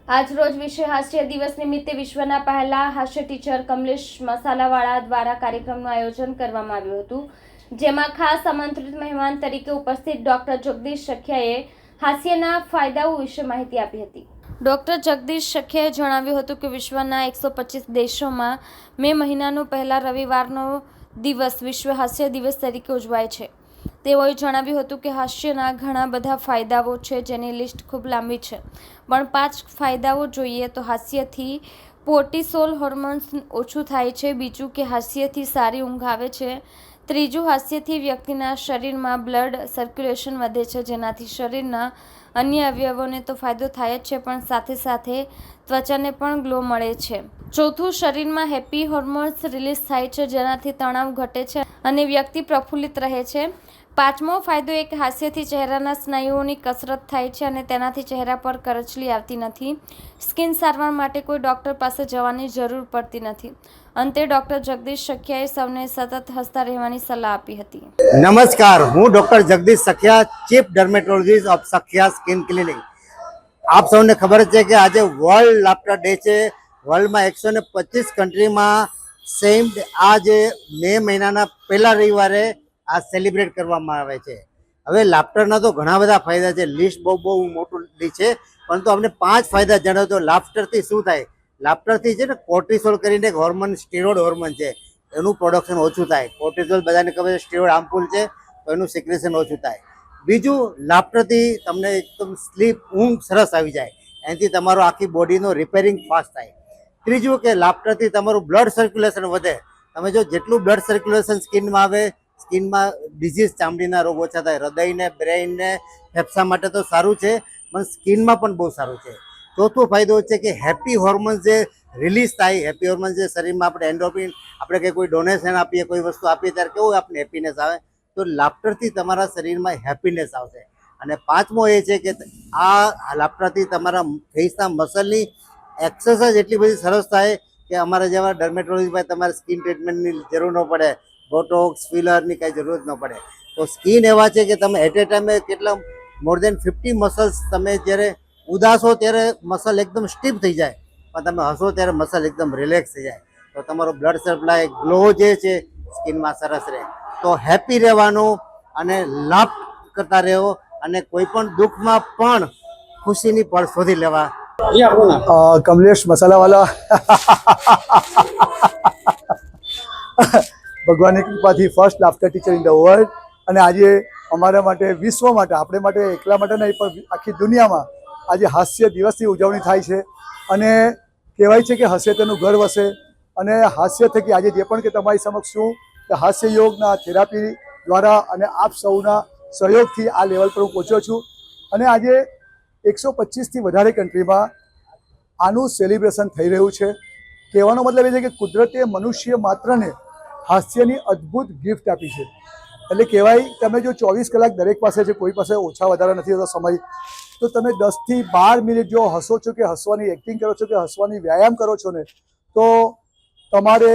આજ રોજ વિશ્વ હાસ્ય દિવસ નિમિત્તે વિશ્વના પહેલા હાસ્ય ટીચર કમલેશ મસાલાવાળા દ્વારા કાર્યક્રમનું આયોજન કરવામાં આવ્યું હતું, જેમાં ખાસ આમંત્રિત મહેમાન તરીકે ઉપસ્થિત ડોક્ટર જગદીશ સખિયાએ હાસ્યના ફાયદાઓ વિશે માહિતી આપી હતી। ડોક્ટર જગદીશ સખિયાએ જણાવ્યું હતું કે વિશ્વના 125 દેશોમાં મે મહિનાનો પહેલા રવિવારનો દિવસ વિશ્વ હાસ્ય દિવસ તરીકે ઉજવાય છે। તેઓએ જણાવ્યું હતું કે હાસ્યના ઘણા બધા ફાયદાઓ છે, જેની લિસ્ટ ખૂબ લાંબી છે, પણ 5 ફાયદાઓ જોઈએ તો હાસ્યથી કોર્ટિસોલ હોર્મોન્સ ઓછું થાય છે, બીજું કે હાસ્યથી સારી ઊંઘ આવે છે, ત્રીજું હાસ્યથી વ્યક્તિના શરીરમાં બ્લડ સર્ક્યુલેશન વધે છે, જેનાથી શરીરના અન્ય અવયવોને તો ફાયદો થાય જ છે, પણ સાથે સાથે ત્વચાને પણ ગ્લો મળે છે। ચોથું, શરીરમાં હેપી હોર્મોન્સ રિલીઝ થાય છે, જેનાથી તણાવ ઘટે છે અને વ્યક્તિ પ્રફુલ્લિત રહે છે। પાંચમો ફાયદો એ કે હાસ્યથી ચહેરાના સ્નાયુઓની કસરત થાય છે અને તેનાથી ચહેરા પર કરચલી આવતી નથી। સ્કિન સારવાર માટે કોઈ ડૉક્ટર પાસે જવાની જરૂર પડતી નથી। અંતે ડૉક્ટર જગદીશ સખિયાએ સૌને સતત હસતા રહેવાની સલાહ આપી હતી। નમસ્કાર, હું doctor Jagdish Sakhiya, chief dermatologist of Sakhiya skin clinic. આપ સૌને ખબર છે કે આજે વર્લ્ડ લાફ્ટર ડે છે। વર્લ્ડમાં 125 કન્ટ્રીમાં સેમ આ જે મે મહિનાના પહેલા રવિવારે આ સેલિબ્રેટ કરવામાં આવે છે। હવે લાફ્ટરના તો ઘણા બધા ફાયદા છે, લિસ્ટ બહુ મોટું છે, પરંતુ આપણે 5 ફાયદા જણાવો તો લાફ્ટરથી શું થાય। લાફ્ટરથી છે ને કોર્ટિસોલ કરીને એક હોર્મોન, સ્ટીરોઇડ હોર્મોન છે, એનું પ્રોડક્શન ઓછું થાય। કોર્ટિસોલ બધાને ખબર છે સ્ટીરોઇડ હાર્મફુલ છે, તો એનું સિક્રેશન ઓછું થાય। બીજું, લાફ્ટરથી તમને એકદમ સ્લીપ, ઊંઘ સરસ આવી જાય, એનાથી તમારો આખી બોડીનો રિપેરિંગ ફાસ્ટ થાય। ત્રીજું કે લાફ્ટરથી તમારું બ્લડ સર્ક્યુલેશન વધે। તમે જો જેટલું બ્લડ સર્ક્યુલેશન સ્કિનમાં આવે, સ્કિનમાં ડિઝીઝ, ચામડીના રોગ ઓછા થાય। હૃદયને, બ્રેઇનને, ફેફસા માટે તો સારું છે, પણ સ્કિનમાં પણ બહુ સારું છે। ચોથો ફાયદો છે કે હેપી હોર્મોન્સ જે રિલીઝ થાય, હેપી હોર્મોન્સ જે શરીરમાં આપણે એન્ડોર્ફિન, આપણે કે કોઈ ડોનેશન આપીએ, કોઈ વસ્તુ આપીએ ત્યારે કેવું આપણે હેપીનેસ આવે, તો લાફ્ટરથી તમારા શરીરમાં હેપીનેસ આવશે। અને પાંચમો એ છે કે આ લાફ્ટરથી તમારા ફેસના મસલની એક્સરસાઇઝ એટલી બધી સરસ થાય કે અમારા જેવા ડર્મેટોલોજી પાસે તમારે સ્કિન ટ્રીટમેન્ટની જરૂર ન પડે, બોટોક્સ, ફિલરની કાંઈ જરૂરત ન પડે। તો સ્કિન એવા છે કે તમે એટ એ ટાઈમે કેટલા મોર દેન 50 મસલ્સ, તમે જ્યારે ઉદાસ હો ત્યારે મસલ એકદમ સ્ટીફ થઈ જાય, પણ તમે હસો ત્યારે મસલ એકદમ રિલેક્સ થઈ જાય, તો તમારો બ્લડ સપ્લાય, ગ્લો જે છે સ્કિનમાં સરસ રહે। તો હેપી રહેવાનું અને લાભ કરતા રહો, અને કોઈ પણ દુઃખમાં પણ ખુશીની પળ શોધી લેવા। कमलेश मसालावाला ભગવાનની કૃપાથી first laughter teacher in the world. અને આજે અમારા માટે, વિશ્વ માટે, આપણે માટે એકલા માટે નહીં પણ આખી દુનિયામાં આજે હાસ્ય દિવસની ઉજવણી થાય છે। અને કહેવાય છે કે હાસ્ય તેનું ઘર વસે, અને હાસ્ય થકી આજે જે પણ કે તમારી સમક્ષ છું કે હાસ્ય યોગના થેરાપી દ્વારા અને આપ સૌના સહયોગથી આ લેવલ પર હું પહોંચ્યો છું। અને આજે 125થી વધારે કન્ટ્રીમાં આનું સેલિબ્રેશન થઈ રહ્યું છે। કહેવાનો મતલબ એ છે કે કુદરતે મનુષ્ય માત્રને હાસ્યની અદ્ભુત ગિફ્ટ આપી છે। એટલે કહેવાય, તમે જો 24 કલાક દરેક પાસે છે, કોઈ પાસે ઓછા વધારે નથી હોતો સમય, તો તમે 10થી 12 મિનિટ જો હસો છો કે હસવાની એક્ટિંગ કરો છો કે હસવાની વ્યાયામ કરો છો ને, તો તમારે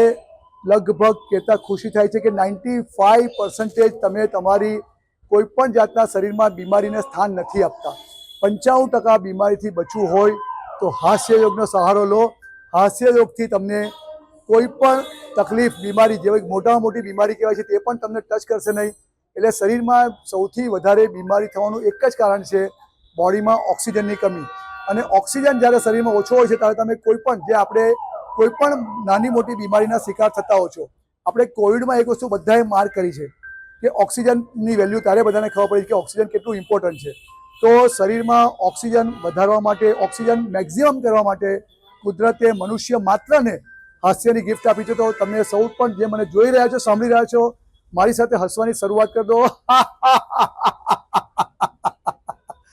લગભગ કહેતા ખુશી થાય છે કે 95% તમે તમારી કોઈ પણ જાતના શરીરમાં બીમારીને સ્થાન નથી આપતા। 95% બીમારીથી બચવું હોય તો હાસ્ય યોગનો સહારો લો। હાસ્ય યોગથી તમને કોઈ પણ તકલીફ, બીમારી, જેવી મોટામાં મોટી બીમારી કહેવાય છે, તે પણ તમને ટચ કરશે નહીં। એટલે શરીરમાં સૌથી વધારે બીમારી થવાનું એક જ કારણ છે બોડીમાં ઓક્સિજનની કમી। અને ઓક્સિજન જ્યારે શરીરમાં ઓછો હોય છે ત્યારે તમે કોઈ પણ, જે આપણે કોઈ પણ નાની મોટી બીમારીના શિકાર થતા હો છો। આપણે કોવિડમાં એક વસ્તુ બધાએ માર્ક કરી છે કે ઓક્સિજનની વેલ્યુ ત્યારે બધાને ખબર પડી કે ઓક્સિજન કેટલું ઇમ્પોર્ટન્ટ છે। તો શરીરમાં ઓક્સિજન વધારવા માટે, ઓક્સિજન મેક્સિમમ કરવા માટે કુદરતે મનુષ્ય માત્રને હાસ્યની ગિફ્ટ આપી છે। તો તમે સૌ પણ જે મને જોઈ રહ્યા છો, સાંભળી રહ્યા છો, મારી સાથે હસવાની શરૂઆત કરી દો।